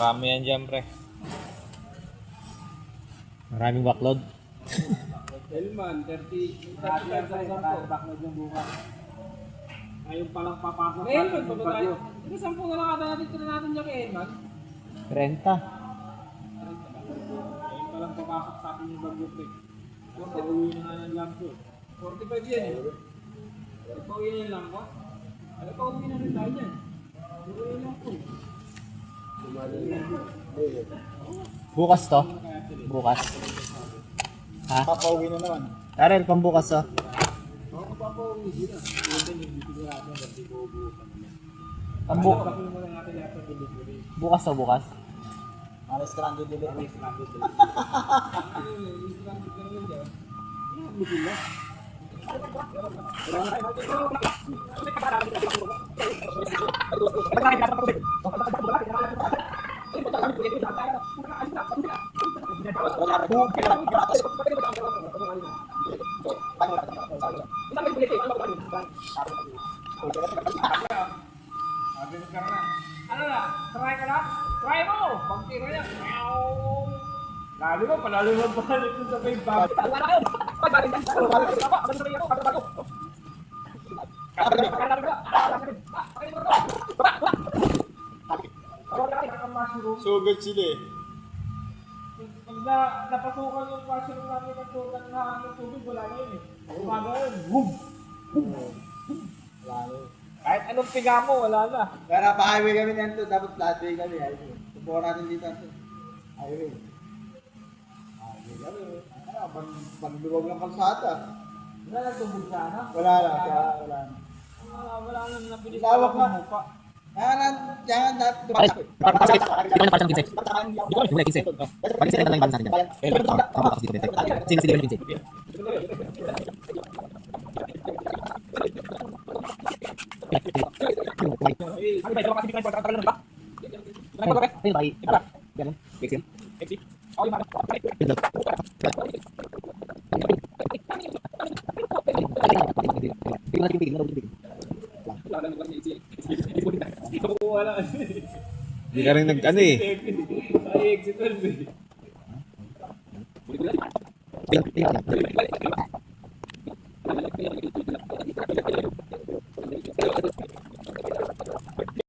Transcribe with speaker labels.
Speaker 1: Marami yan dyan, pre. Maraming backload.
Speaker 2: Elman, 30 backlog yung bukas. Ngayon palang papasok. Elman, pa ba tayo? Ito 10 na lang ata natin natin dyan kay Elman.
Speaker 1: 30.
Speaker 2: Ngayon palang papasok sa atin yung bagyo pre. Pauwi na nga ng lampo. 45 yan eh. Pauwi na yung lampo. Ano pauwi na rin tayo dyan. Pauwi na yung lampo.
Speaker 1: Bukas to? Bukas. Ha?
Speaker 3: Papauwi na naman.
Speaker 1: Karel, pambukas to?
Speaker 2: Ako papauwi sila. Ito yung bibigyan natin. Kasi bubukan na.
Speaker 1: Pambukas.
Speaker 2: Bakit mo na natin lahat ng delivery.
Speaker 1: Bukas to, bukas?
Speaker 3: Mga stranded delivery.
Speaker 2: Ano yung stranded ka naman dyan? Yan, mo sila. Ano na? Try ka na? Try mo! Pagtira yan. Lalo mo, palalo mo pa ito sa may bag.
Speaker 3: Sugod sila eh.
Speaker 2: Pag napasukan yung mushroom namin ng tutan na ng tubig, wala na yun eh. Umaga yun, boom! Wala na yun. Kahit anong piga mo, wala na.
Speaker 3: Kaya napa-highway kami nito, dapat flatway kami. Tubukan natin dito. Highway. Highway kami. Pagluwag ng kalsata.
Speaker 2: Wala na tubig sa ano?
Speaker 3: Wala na. Wala na.
Speaker 2: Wala na nabilis
Speaker 3: Lawak na.
Speaker 2: mupa.
Speaker 3: Jangan
Speaker 2: Wala.
Speaker 1: Hindi ka rin nag-ano eh.
Speaker 2: Ay, exit 12 eh.